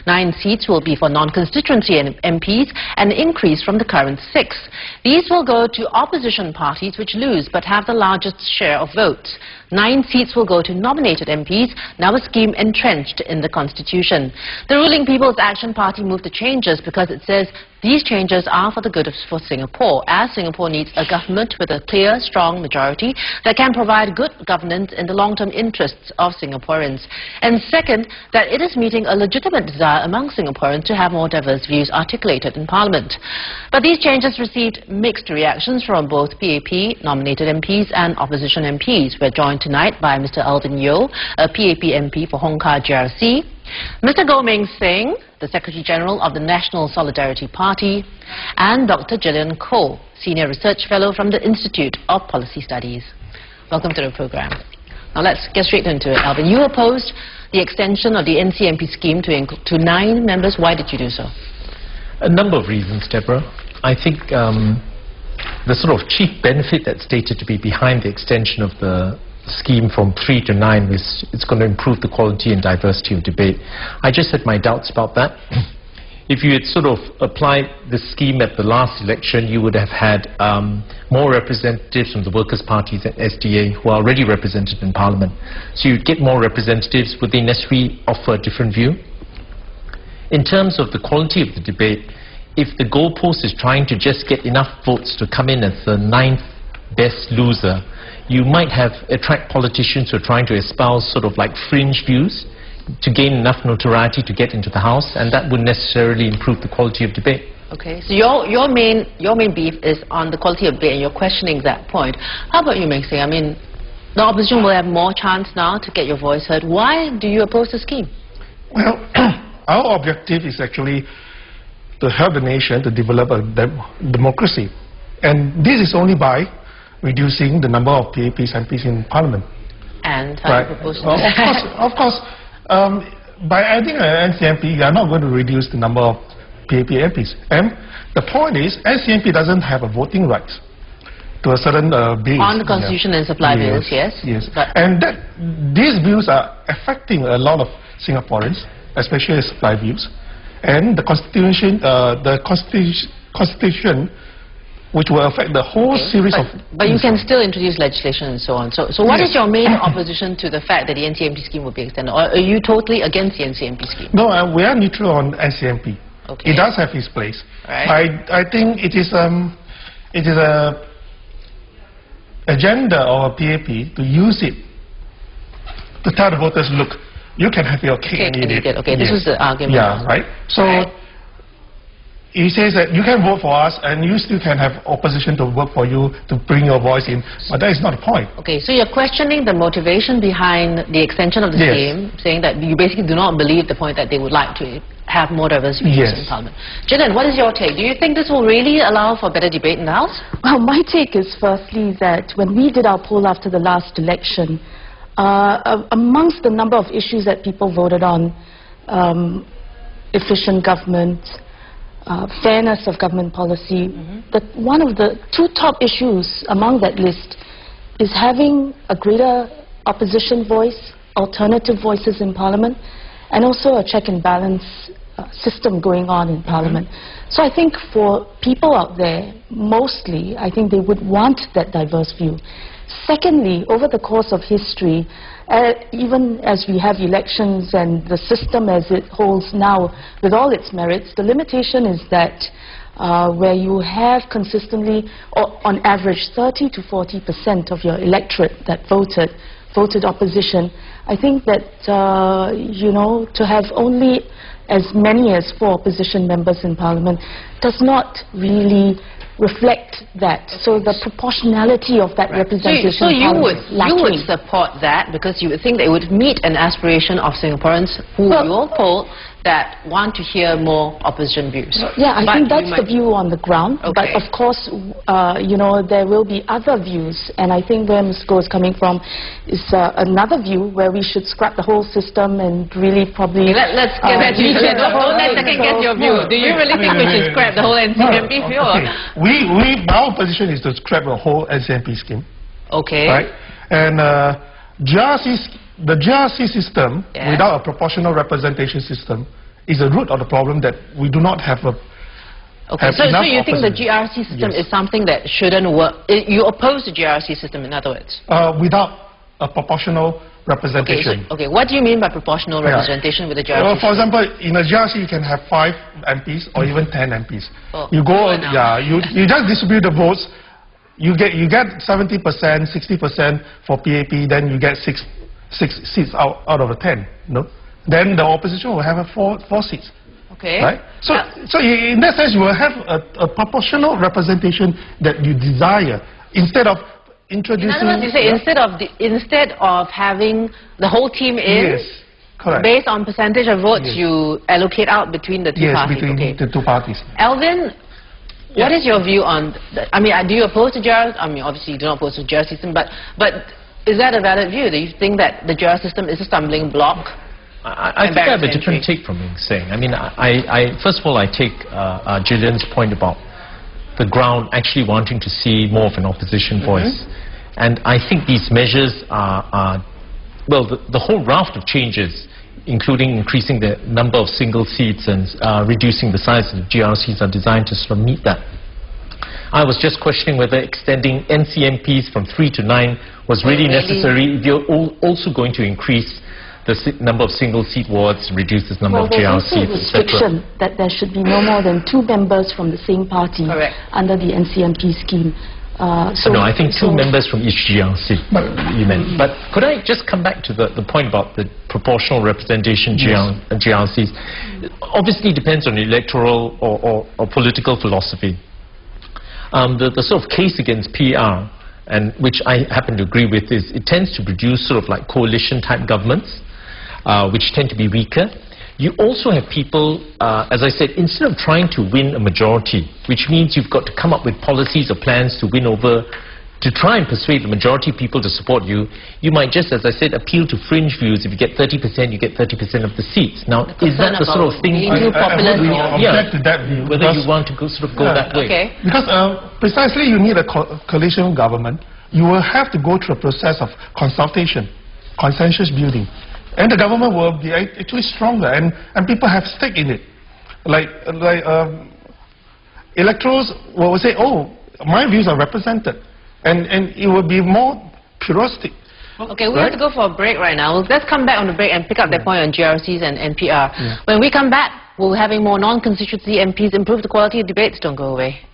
9 seats will be for non-constituency MPs, an increase from the current 6. These will go to opposition parties which lose but have the largest share of votes. 9 seats will go to nominated MPs, now a scheme entrenched in the Constitution. The ruling People's Action Party moved the changes because it says these changes are for the good for Singapore, as Singapore needs a government with a clear, strong majority that can provide good governance in the long-term interests of Singaporeans. And second, that it is meeting a legitimate desire among Singaporeans to have more diverse views articulated in Parliament. But these changes received mixed reactions from both PAP, nominated MPs and opposition MPs. We're joined tonight by Mr. Alvin Yeo, a PAP MP for Hong Kah GRC, Mr. Goh Meng Seng, the Secretary General of the National Solidarity Party, and Dr. Gillian Koh, Senior Research Fellow from the Institute of Policy Studies. Welcome to the program. Now let's get straight into it. Alvin, you opposed the extension of the NCMP scheme to 9 members. Why did you do so? A number of reasons, Deborah. I think the sort of chief benefit that's stated to be behind the extension of the scheme from 3 to 9 is it's going to improve the quality and diversity of debate. I just had my doubts about that. If you had sort of applied the scheme at the last election, you would have had more representatives from the workers' parties and SDA who are already represented in Parliament. So you'd get more representatives. Would they necessarily offer a different view? In terms of the quality of the debate, if the goalpost is trying to just get enough votes to come in as the 9th best loser, you might attract politicians who are trying to espouse sort of like fringe views to gain enough notoriety to get into the House, and that wouldn't necessarily improve the quality of debate. Okay, so your main beef is on the quality of debate, and you're questioning that point. How about you, Meng Seng? I mean, the opposition will have more chance now to get your voice heard. Why do you oppose the scheme? Well, our objective is actually to help the nation to develop a democracy, and this is only by reducing the number of PAPs and MPs in Parliament. And how do you propose to of course, by adding an NCMP, you are not going to reduce the number of PAP MPs. And the point is, NCMP doesn't have a voting right to a certain base. On the Constitution and supply bills, yes. Yes. And these bills are affecting a lot of Singaporeans, especially supply bills. And the Constitution, which will affect the whole series of... But you can still introduce legislation and so on. So what is your main opposition to the fact that the NCMP scheme will be extended? Or are you totally against the NCMP scheme? No, we are neutral on NCMP. Okay. It does have its place. Right. I think it is a agenda or a PAP to use it to tell the voters, look, you can have your cake and eat it. Okay, this was the argument. Yeah, right. So he says that you can vote for us and you still can have opposition to work for you to bring your voice in, but that is not the point. Okay, so you're questioning the motivation behind the extension of the scheme, saying that you basically do not believe the point that they would like to have more diverse views in Parliament. Gillian, what is your take? Do you think this will really allow for better debate in the House? Well, my take is firstly that when we did our poll after the last election, amongst the number of issues that people voted on, efficient government, fairness of government policy, that one of the 2 top issues among that list is having a greater opposition voice, alternative voices in Parliament, and also a check and balance system going on in Parliament. So I think for people out there, mostly, I think they would want that diverse view. Secondly, over the course of history, even as we have elections and the system as it holds now with all its merits, the limitation is that where you have consistently, or on average, 30 to 40% of your electorate that voted opposition, I think that, you know, to have only as many as 4 opposition members in Parliament does not really reflect that. So the proportionality of that representation so you would support that because you would think that it would meet an aspiration of Singaporeans who you all poll that want to hear more opposition views. Yeah, I think that's the view on the ground. Okay. But of course, you know, there will be other views, and I think where Ms. Goh is coming from is another view where we should scrap the whole system and really probably... Okay, let's get back to you. Don't let second guess your view. Do you really think we should scrap the whole NCMP view? Okay. Our position is to scrap the whole NCMP scheme. Okay. Right? And the GRC system, without a proportional representation system, is the root of the problem that we do not have a Okay, so you think the GRC system is something that shouldn't work? You oppose the GRC system, in other words? Without a proportional representation. Okay, what do you mean by proportional representation with the GRC system? For example, in a GRC you can have 5 MPs or even 10 MPs. Oh, you go, you just distribute the votes. You get 70%, 60% for PAP, then you get 6 seats out of the 10. No, then the opposition will have 4 seats. Okay. Right. So in that sense, you will have a proportional representation that you desire instead of introducing. In other words, you say instead of having the whole team in. Yes. Correct. Based on percentage of votes, you allocate out between the two parties. Yes, between the two parties. Alvin, what is your view on? I mean, do you oppose the GRC? I mean, obviously you do not oppose the GRC system, but is that a valid view? Do you think that the GRC system is a stumbling block? I think I have a different take from Ming Seng. I mean, first of all, I take Gillian's point about the ground actually wanting to see more of an opposition voice. And I think these measures are well, the whole raft of changes, including increasing the number of single seats and reducing the size of the GRCs, are designed to sort of meet that. I was just questioning whether extending NCMPs from 3 to 9 was really necessary if you're also going to increase the number of single-seat wards, reduce the number of GRCs, there's also a restriction that there should be no more than 2 members from the same party under the NCMP scheme. No, I think 2 members from each GRC, you meant. But could I just come back to the point about the proportional representation GRCs? Obviously depends on electoral or political philosophy. The sort of case against PR, and which I happen to agree with, is it tends to produce sort of like coalition-type governments, which tend to be weaker. You also have people, as I said, instead of trying to win a majority, which means you've got to come up with policies or plans to win over, to try and persuade the majority of people to support you, you might just, as I said, appeal to fringe views. If you get 30%, you get 30% of the seats. Now, is that the sort of thing... I object to that view. Whether you want to sort of go that way. Okay. Because precisely you need a coalition government. You will have to go through a process of consultation, consensus building. And the government will be actually stronger, and people have stake in it. Electors will say, oh, my views are represented. And it will be more pluralistic. Okay, we have to go for a break right now. Let's come back on the break and pick up that point on GRCs and NPR. When we come back, we'll be having more non-constituency MPs improve the quality of debates. Don't go away.